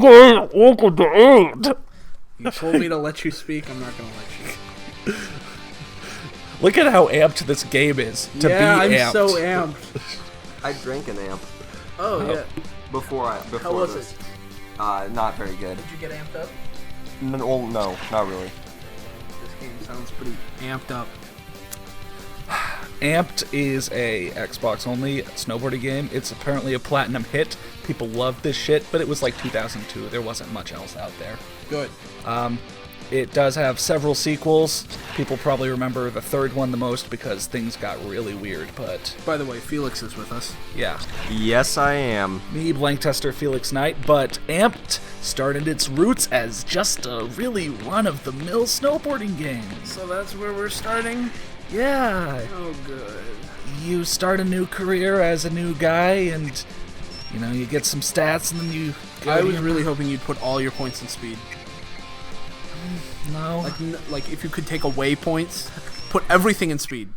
Welcome to Amped. You told me to let you speak. I'm not gonna let you. Look at how amped this game is. To be amped. I'm so amped. I drank an amp Oh yeah. before How was this. it? Not very good. Did you get amped up? No, not really. This game sounds pretty amped up. Amped is a Xbox only snowboarding game. It's apparently a platinum hit. People love this shit, but it was like 2002. There wasn't much else out there. Good. It does have several sequels. People probably remember the third one the most because things got really weird, but By the way, Felix is with us. yeah. Yes, I am. Me, blank tester Felix Knight, but Amped started its roots as just a really run-of-the-mill snowboarding game. So that's where we're starting. Yeah, Oh, good. you start a new career as a new guy, and you get some stats, and then you go I to was your- really hoping you'd put all your points in speed. no Like if you could take away points, put everything in speed.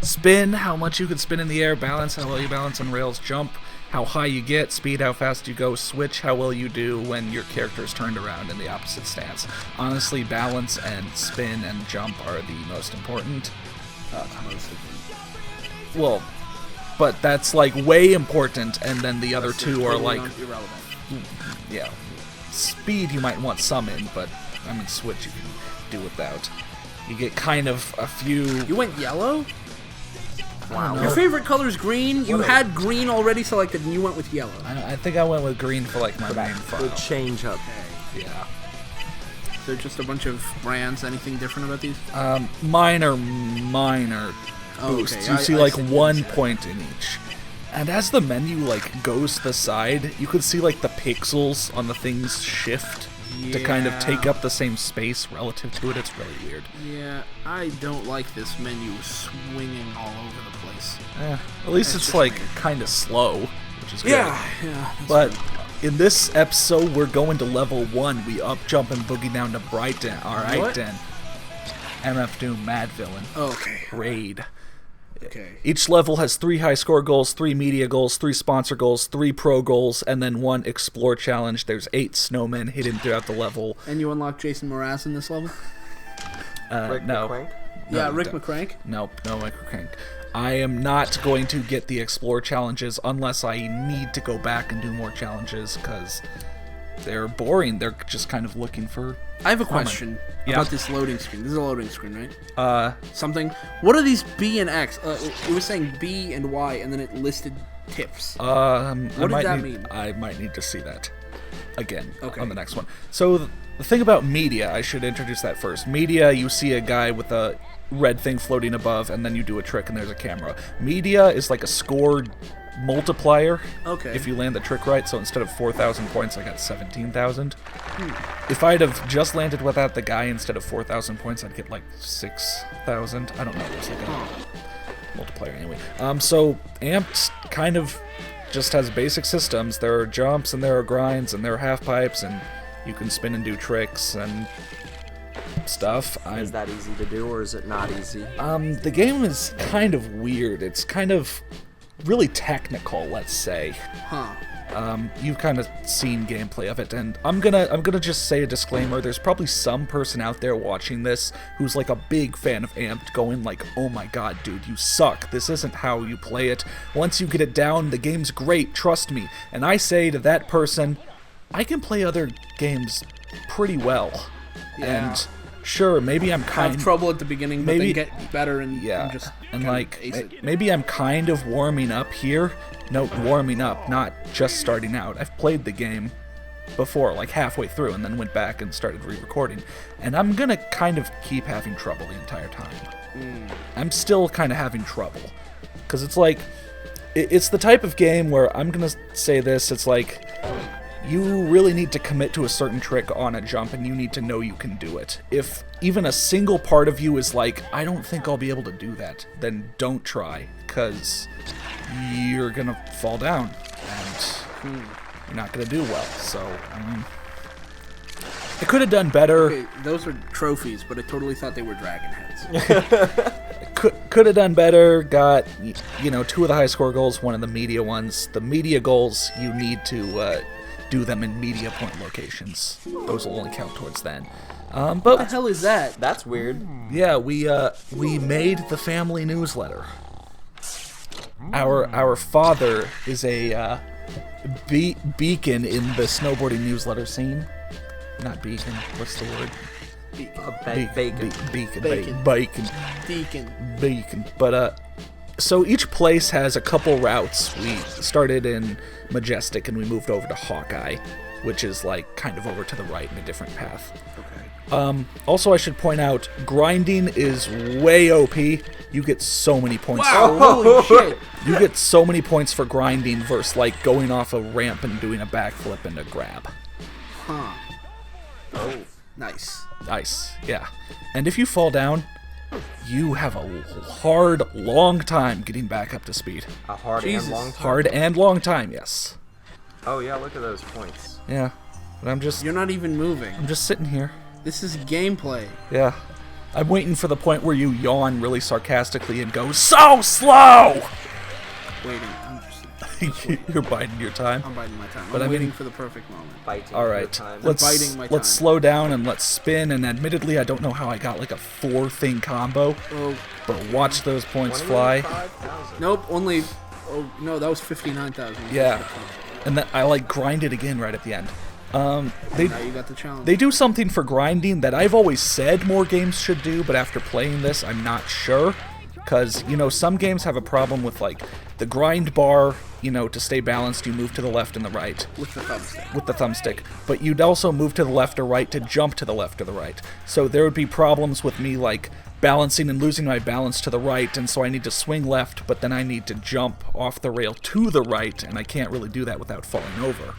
spin, how much you could spin in the air, balance, how well you balance on rails, jump, how high you get, speed, how fast you go, switch, how well you do when your character is turned around in the opposite stance. Honestly, balance and spin and jump are the most important. Well, but that's like way important, and then the other two are like, irrelevant. yeah, speed you might want some in, but I mean switch you can do without. You get kind of a few. You went yellow? Wow. Your favorite color's green. You had green already selected, and you went with yellow. I think I went with green for like my main file. Good change up. Yeah. They're just a bunch of brands. Anything different about these? Minor Oh, boosts. okay. You I see see like what you 1 said. point in each. And as the menu like goes to the side, you could see like the pixels on the things shift to kind of take Yeah. up the same space relative to it. It's really weird. Yeah, I don't like this menu swinging all over the place. At least That's it's just like weird. kind of slow, which is good. Yeah. But in this episode, we're going to level 1. We up jump and boogie down to Brighton. Alright What? then. MF Doom Mad Villain. Okay. Raid. Okay. Each level has 3 high score goals, 3 media goals, 3 sponsor goals, 3 pro goals, and then 1 explore challenge. There's 8 snowmen hidden throughout the level. And you unlock Jason Mraz in this level? Rick No. McCrank? Yeah, you Rick don't. McCrank. Nope, no microcrank. I am not going to get the explore challenges unless I need to go back and do more challenges, because they're boring. They're just kind of looking for... I have a question Yeah. about this loading screen. This is a loading screen, right? something. What are these B and X? It was saying B and Y, and then it listed tips. What did that mean? I might need to see that again Okay. on the next one. So the thing about media, I should introduce that first. Media, you see a guy with a red thing floating above, and then you do a trick, and there's a camera. Media is like a scored multiplier. Okay. If you land the trick right, so instead of 4,000 points, I got 17,000. If I'd have just landed without the guy instead of 4,000 points, I'd get like 6,000. I don't know. It's like a multiplier anyway. So Amped kind of just has basic systems. There are jumps and there are grinds and there are half pipes and you can spin and do tricks and stuff. Is that easy to do, or is it not easy? The game is kind of weird. It's kind of really technical, let's say. Huh. You've kind of seen gameplay of it, and I'm gonna just say a disclaimer. There's probably some person out there watching this who's like a big fan of Amped, going like, "Oh my god, dude, you suck. This isn't how you play it. Once you get it down, the game's great. Trust me." And I say to that person, I can play other games pretty well, Yeah. and sure, maybe I'm kind Have trouble at the beginning, but maybe- then get better and just and kinda like ace it. maybe I'm kind of warming up here. No, warming up, not just starting out. I've played the game before, like halfway through, and then went back and started re-recording. And I'm gonna kind of keep having trouble the entire time. I'm still kind of having trouble. Because it's like, it's the type of game where I'm gonna say this, it's like, you really need to commit to a certain trick on a jump, and you need to know you can do it. If even a single part of you is like, I don't think I'll be able to do that, then don't try, because you're gonna fall down, and you're not gonna do well. So, I mean, I could have done better. Okay, those are trophies, but I totally thought they were dragon heads. Could have done better. Got 2 of the high score goals, 1 of the media ones. The media goals, you need to do them in media point locations. Those will only count towards then. What the But hell is that? That's weird. yeah, we made the family newsletter. Our father is a beacon in the snowboarding newsletter scene. Not beacon. What's the word? Bacon. Bacon. Beacon. But so each place has a couple routes. We started in Majestic and we moved over to Hawkeye, which is like kind of over to the right in a different path. Okay. Also, I should point out, grinding is way OP. You get so many points. Wow, holy shit. You get so many points for grinding versus like going off a ramp and doing a backflip and a grab. Huh. Oh. Nice. Nice, yeah. And if you fall down, you have a hard, long time getting back up to speed. A hard Jesus. and long time. Hard and long time, yes. Oh yeah, look at those points. Yeah. But I'm just You're not even moving. sitting here. This is gameplay. Yeah. I'm waiting for the point where you yawn really sarcastically and go, "So slow!" Waiting. I'm You're biding your time. I'm biding my time. But I'm I mean- waiting for the perfect moment. Biting All your right, time. let's biding my time. slow down and let's spin. And admittedly, I don't know how I got like a 4-thing combo, Oh, but watch those points fly. 25,000. nope. Only. Oh no, that was 59,000. Yeah, and then I like grind it again right at the end. They Now you got the challenge. they do something for grinding that I've always said more games should do, but after playing this, I'm not sure. Because, you know, some games have a problem with, like, the grind bar, you know, to stay balanced, you move to the left and the right with the thumbstick. with the thumbstick. But you'd also move to the left or right to jump to the left or the right. So there would be problems with me, like, balancing and losing my balance to the right, and so I need to swing left, but then I need to jump off the rail to the right, and I can't really do that without falling over.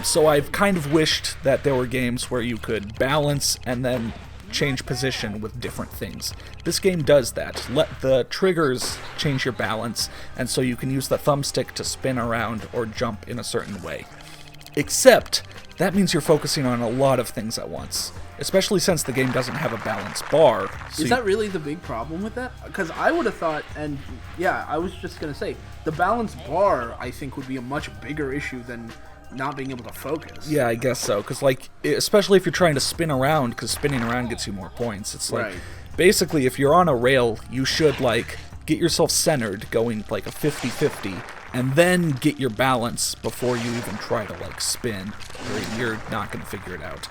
So I've kind of wished that there were games where you could balance and then change position with different things. This game does that. Let the triggers change your balance, and so you can use the thumbstick to spin around or jump in a certain way. Except, that means you're focusing on a lot of things at once, especially since the game doesn't have a balance bar. So Is that really the big problem with that? Because I would have thought, and yeah, I was just gonna say, the balance bar I think would be a much bigger issue than not being able to focus. Yeah, I guess so. Because, like, especially if you're trying to spin around, because spinning around gets you more points. It's like, Right. basically, if you're on a rail, you should, like, get yourself centered, going, like, a 50-50, and then get your balance before you even try to, like, spin, or you're not going to figure it out.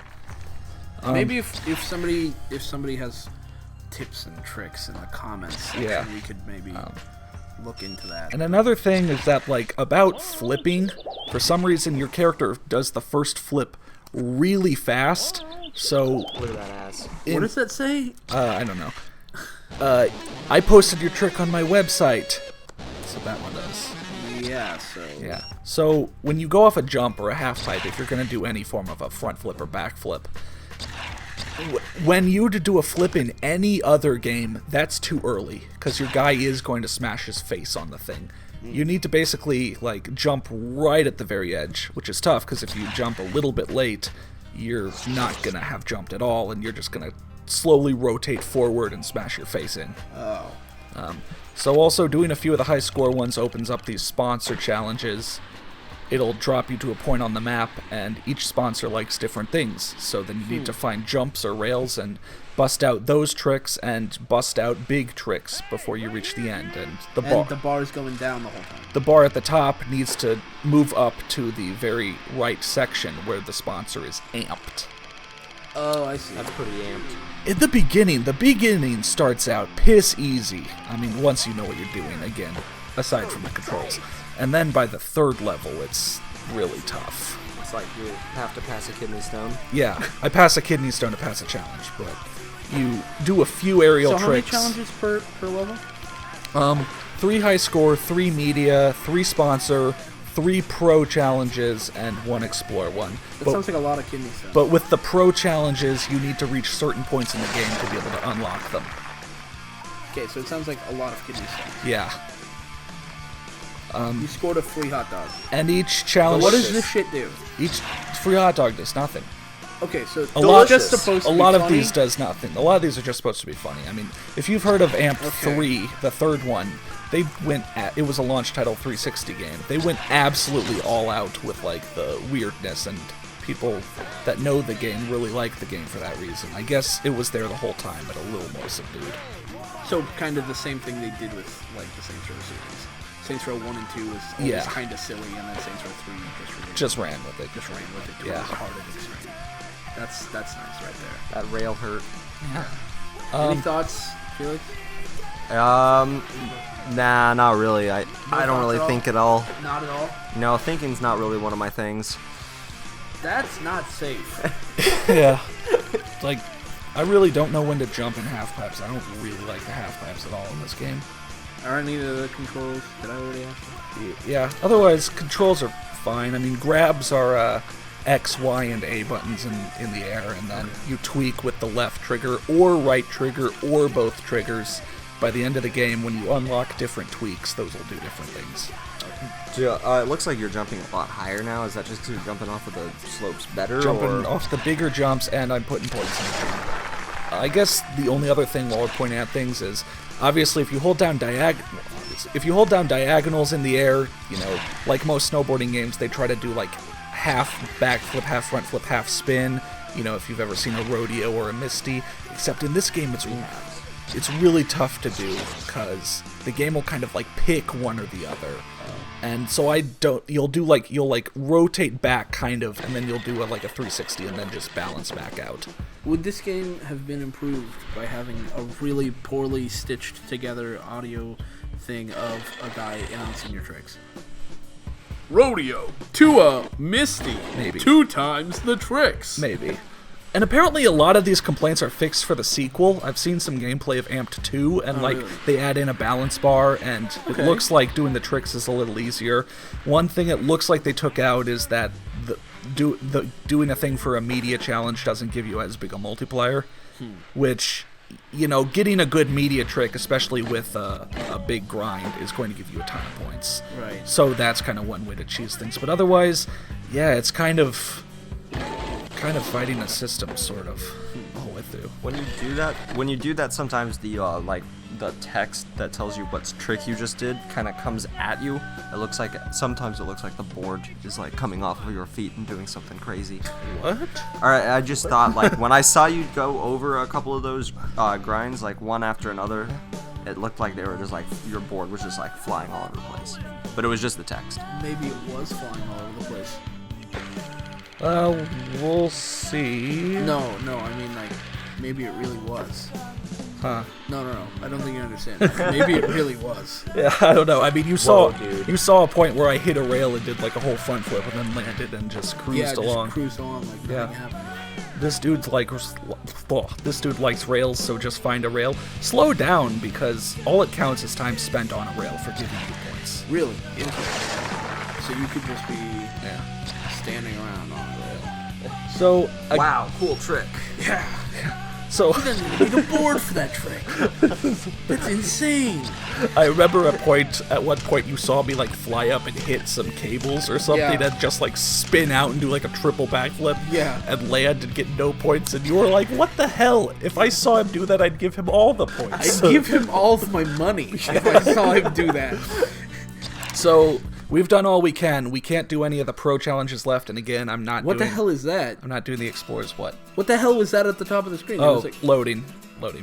Maybe if somebody has tips and tricks in the comments section, Yeah. we could maybe look into that. And another thing is that, like, about flipping, for some reason your character does the first flip really fast, so Look at that ass. What does that say? I don't know. I posted your trick on my website. So that one does. Yeah, so Yeah. So when you go off a jump or a half pipe, if you're going to do any form of a front flip or back flip, when you to do a flip in any other game, that's too early, because your guy is going to smash his face on the thing. You need to basically, like, jump right at the very edge, which is tough, because if you jump a little bit late, you're not going to have jumped at all, and you're just going to slowly rotate forward and smash your face in. Oh. So also, doing a few of the high score ones opens up these sponsor challenges. It'll drop you to a point on the map, and each sponsor likes different things. So then you need to find jumps or rails and bust out those tricks and bust out big tricks before you reach the end. And The bar is going down the whole time. the bar at the top needs to move up to the very right section where the sponsor is amped. Oh, I see. That's pretty amped. In the beginning starts out piss easy. I mean, once you know what you're doing, again, aside from the controls. And then by the third level, it's really tough. It's like you have to pass a kidney stone. Yeah, I pass a kidney stone to pass a challenge, but you do a few aerial So how many tricks. challenges per level? 3 high score, 3 media, 3 sponsor, 3 pro challenges, and 1 explore one. That sounds like a lot of kidney stones. But with the pro challenges, you need to reach certain points in the game to be able to unlock them. Okay, so it sounds like a lot of kidney stones. Yeah. You scored a free hot dog. And each But challenge... what does this shit do? Each free hot dog does nothing. Okay, so A lot, just supposed to a be lot of funny? these does nothing. A lot of these are just supposed to be funny. I mean, if you've heard of Amp Okay. 3, the third one, they went at, it was a launch title 360 game. They went absolutely all out with like the weirdness, and people that know the game really like the game for that reason. I guess it was there the whole time, but a little more subdued. So kind of the same thing they did with like the Saints Row series. Saints Row 1 and 2 was always kind of silly, and then Saints Row 3 just ran with it. Just ran with it to Yeah. the heart of the extreme. That's nice right there. That rail hurt. Yeah. Any thoughts, Felix? Nah, not really. I don't really think at all. Not at all. No, thinking's not really one of my things. That's not safe. Yeah. Like, I really don't know when to jump in half pipes. I don't really like the half pipes at all in this game. Are any of the controls? Did I already ask you? Yeah. Otherwise, controls are fine. I mean, grabs are X, Y, and A buttons in the air, and then you tweak with the left trigger or right trigger or both triggers. By the end of the game, when you unlock different tweaks, those will do different things. It looks like you're jumping a lot higher now. Is that just 'cause you're jumping off of the slopes better? Jumping off the bigger jumps, and I'm putting points in the jump. I guess the only other thing while we're pointing out things is, obviously, if you hold down diagonals in the air, you know, like most snowboarding games, they try to do like half backflip, half front flip, half spin. You know, if you've ever seen a rodeo or a Misty. Except in this game, it's really tough to do because the game will kind of like pick one or the other. And so you'll rotate back kind of, and then you'll do like a 360 and then just balance back out. Would this game have been improved by having a really poorly stitched together audio thing of a guy announcing your tricks? Rodeo, Tua, Misty, Maybe. 2 times the tricks. Maybe. And apparently a lot of these complaints are fixed for the sequel. I've seen some gameplay of Amped 2, and really? they add in a balance bar, and it looks like doing the tricks is a little easier. One thing it looks like they took out is that doing a thing for a media challenge doesn't give you as big a multiplier, which, you know, getting a good media trick, especially with a big grind, is going to give you a ton of points. Right. So that's kind of one way to cheese things. But otherwise, yeah, it's kind of fighting a system, sort of, all the way through. When you do that, sometimes the the text that tells you what trick you just did kind of comes at you. Sometimes it looks like the board is like coming off of your feet and doing something crazy. What? All right, I just thought, like, when I saw you go over a couple of those grinds, like one after another, it looked like they were just like your board was just like flying all over the place. But it was just the text. Maybe it was flying all over the place. We'll see. No, I mean, like, maybe it really was. Huh. No, I don't think you understand. Maybe it really was. Yeah, I don't know. I mean, you saw dude. a point where I hit a rail and did like a whole front flip and then landed and just cruised along. Just cruised along like nothing happened. This dude likes rails, so just find a rail. Slow down, because all it counts is time spent on a rail for giving you points. Really? Okay. So you could just be Yeah. standing around on a rail. So Wow, cool trick. Yeah. So You didn't need a board for that trick. That's insane. I remember at one point you saw me like fly up and hit some cables or something Yeah. and just like spin out and do like a triple backflip. Yeah. And land and get no points, and you were like, what the hell? If I saw him do that, I'd give him all the points. I'd give him all of my money if I saw him do that. So we've done all we can. We can't do any of the pro challenges left, and again, What the hell is that? I'm not doing the explorers. What? What the hell was that at the top of the screen? Oh, That was, like, loading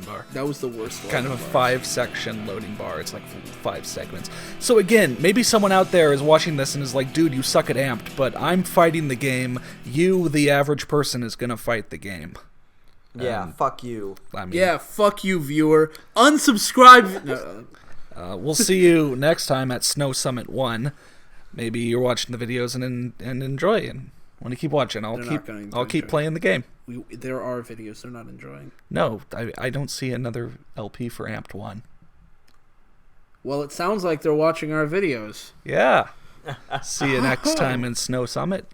bar. that was the worst one. Kind of a 5-section loading bar. It's like 5 segments. So again, maybe someone out there is watching this and is like, dude, you suck at Amped, but I'm fighting the game. You, the average person, is gonna fight the game. Yeah, fuck you. I mean, Yeah, fuck you, viewer. Unsubscribe. No, we'll see you next time at Snow Summit 1. Maybe you're watching the videos and enjoy and want to keep watching. I'll keep playing the game. there are videos they're not enjoying. No, I don't see another LP for Amped 1. Well, it sounds like they're watching our videos. Yeah. See you next time in Snow Summit.